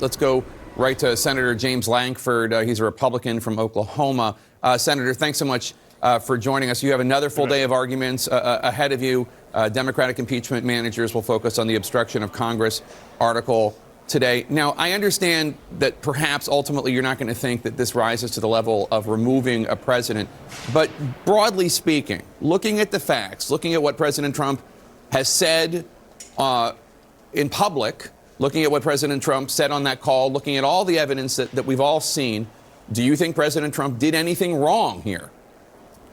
Let's go right to Senator James Lankford. He's a Republican from Oklahoma. Senator, thanks so much for joining us. You have another full day of arguments ahead of you. Democratic impeachment managers will focus on the obstruction of Congress article today. Now, I understand that perhaps ultimately you're not going to think that this rises to the level of removing a president. But broadly speaking, looking at the facts, looking at what President Trump has said in public, looking at what President Trump said on that call, looking at all the evidence that we've all seen, do you think President Trump did anything wrong here?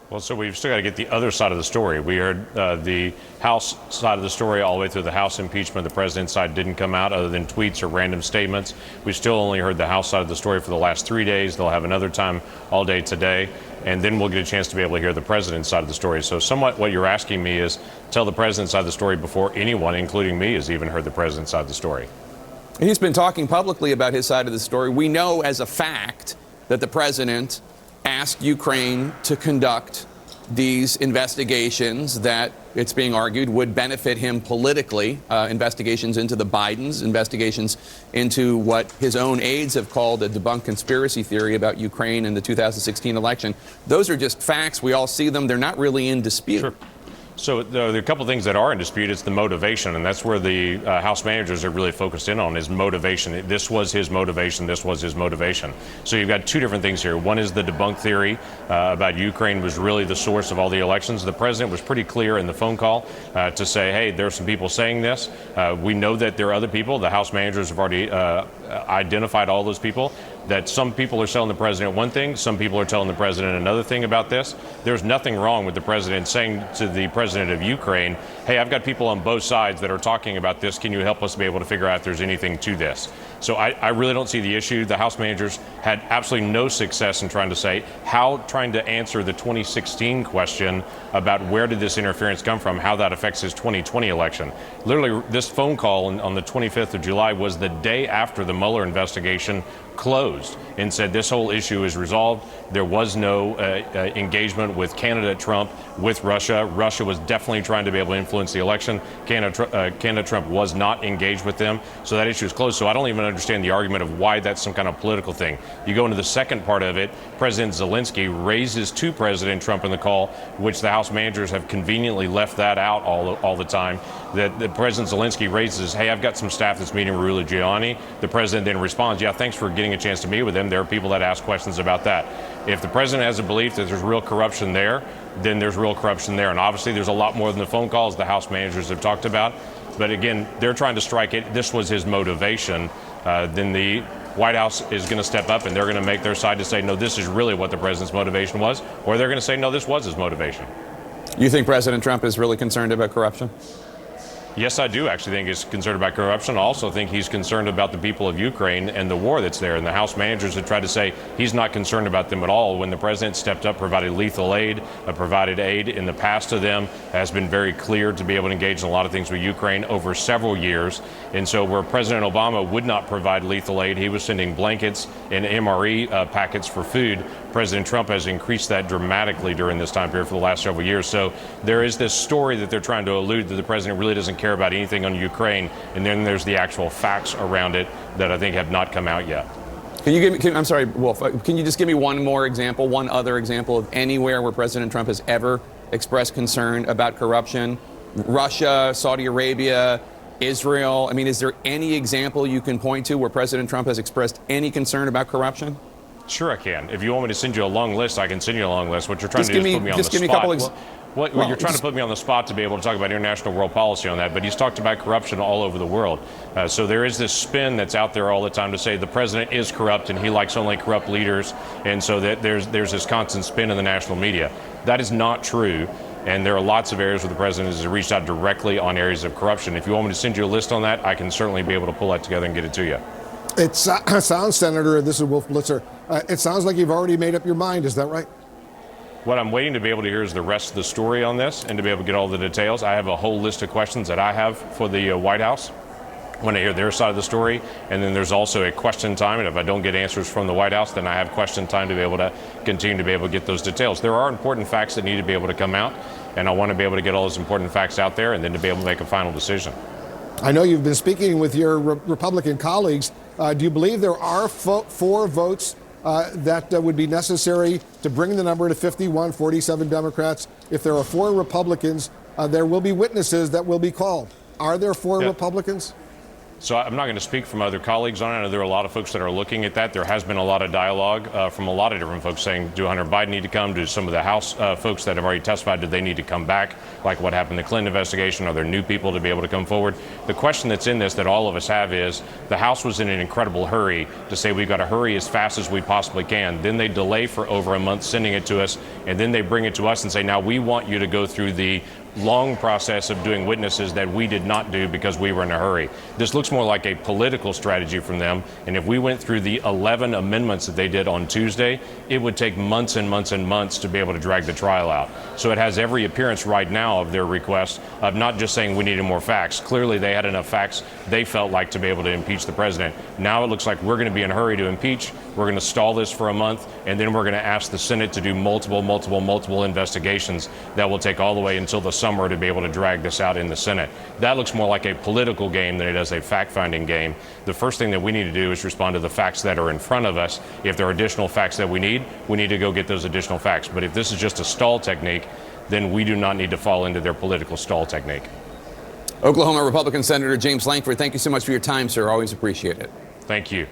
Well, so we've still got to get the other side of the story. We heard the House side of the story all the way through the House impeachment. The president's side didn't come out other than tweets or random statements. We still only heard the House side of the story for the last 3 days. They'll have another time all day today. And then we'll get a chance to be able to hear the president's side of the story. So somewhat what you're asking me is tell the president's side of the story before anyone, including me, has even heard the president's side of the story. He's been talking publicly about his side of the story. We know as a fact that the president asked Ukraine to conduct these investigations that it's being argued would benefit him politically, investigations into the Bidens, investigations into what his own aides have called a debunked conspiracy theory about Ukraine in the 2016 election. Those are just facts. We all see them. They're not really in dispute. Sure. So there are a couple of things that are in dispute. It's the motivation, and that's where the House managers are really focused in on is motivation. This was his motivation. This was his motivation. So you've got two different things here. One is the debunked theory about Ukraine was really the source of all the elections. The president was pretty clear in the phone call to say, hey, there are some people saying this. We know that there are other people. The House managers have already identified all those people. That some people are telling the president one thing, some people are telling the president another thing about this. There's nothing wrong with the president saying to the president of Ukraine, hey, I've got people on both sides that are talking about this. Can you help us be able to figure out if there's anything to this? So I really don't see the issue. The House managers had absolutely no success in trying to answer the 2016 question about where did this interference come from, how that affects his 2020 election. Literally, this phone call on the 25th of July was the day after the Mueller investigation closed and said this whole issue is resolved. There was no engagement with candidate Trump with Russia. Russia was definitely trying to be able to influence the election. Candidate Trump was not engaged with them. So that issue is closed. So I don't even understand the argument of why that's some kind of political thing. You go into the second part of it, President Zelensky raises to President Trump in the call, which the House managers have conveniently left that out all the time, that the President Zelensky raises, hey, I've got some staff that's meeting with Rudy Giuliani. The president then responds, yeah, thanks for getting a chance to meet with him. There are people that ask questions about that. If the president has a belief that there's real corruption there, then there's real corruption there. And obviously there's a lot more than the phone calls the House managers have talked about. But again, they're trying to strike it. This was his motivation. Then the White House is going to step up and they're going to make their side to say, no, this is really what the president's motivation was. Or they're going to say, no, this was his motivation. You think President Trump is really concerned about corruption? Yes, I do actually think he's concerned about corruption. I also think he's concerned about the people of Ukraine and the war that's there. And the House managers have tried to say he's not concerned about them at all. When the president stepped up, provided lethal aid, provided aid in the past to them, has been very clear to be able to engage in a lot of things with Ukraine over several years. And so where President Obama would not provide lethal aid, he was sending blankets and MRE packets for food. President Trump has increased that dramatically during this time period for the last several years. So there is this story that they're trying to allude that the president really doesn't care about anything on Ukraine. And then there's the actual facts around it that I think have not come out yet. Can you give me, I'm sorry, Wolf, can you just give me one more example, one other example of anywhere where President Trump has ever expressed concern about corruption? Russia, Saudi Arabia, Israel. I mean, is there any example you can point to where President Trump has expressed any concern about corruption? Sure, I can. If you want me to send you a long list, I can send you a long list. What you're trying to do is put me on the spot. Just give me a couple you're trying to put me on the spot to be able to talk about international world policy on that, but he's talked about corruption all over the world. So there is this spin that's out there all the time to say the president is corrupt and he likes only corrupt leaders, and so that there's this constant spin in the national media. That is not true. And there are lots of areas where the president has reached out directly on areas of corruption. If you want me to send you a list on that, I can certainly be able to pull that together and get it to you. It sounds, Senator, this is Wolf Blitzer, it sounds like you've already made up your mind. Is that right? What I'm waiting to be able to hear is the rest of the story on this and to be able to get all the details. I have a whole list of questions that I have for the White House when I hear their side of the story. And then there's also a question time. And if I don't get answers from the White House, then I have question time to be able to continue to be able to get those details. There are important facts that need to be able to come out. And I want to be able to get all those important facts out there and then to be able to make a final decision. I know you've been speaking with your Republican colleagues. Do you believe there are 4 votes that would be necessary to bring the number to 51, 47 Democrats? If there are 4 Republicans, there will be witnesses that will be called. Are there 4 Republicans? So I'm not going to speak from other colleagues on it. I know there are a lot of folks that are looking at that. There has been a lot of dialogue from a lot of different folks saying, do Hunter Biden need to come? Do some of the House folks that have already testified, do they need to come back? Like what happened in the Clinton investigation? Are there new people to be able to come forward? The question that's in this that all of us have is the House was in an incredible hurry to say we've got to hurry as fast as we possibly can. Then they delay for over a month sending it to us, and then they bring it to us and say, now we want you to go through the long process of doing witnesses that we did not do because we were in a hurry. This looks more like a political strategy from them. And if we went through the 11 amendments that they did on Tuesday, it would take months and months and months to be able to drag the trial out. So it has every appearance right now of their request of not just saying we needed more facts. Clearly, they had enough facts they felt like to be able to impeach the president. Now it looks like we're going to be in a hurry to impeach. We're going to stall this for a month, and then we're going to ask the Senate to do multiple investigations that will take all the way until the summer to be able to drag this out in the Senate. That looks more like a political game than it does a fact-finding game. The first thing that we need to do is respond to the facts that are in front of us. If there are additional facts that we need to go get those additional facts. But if this is just a stall technique, then we do not need to fall into their political stall technique. Oklahoma Republican Senator James Lankford, thank you so much for your time, sir. Always appreciate it. Thank you.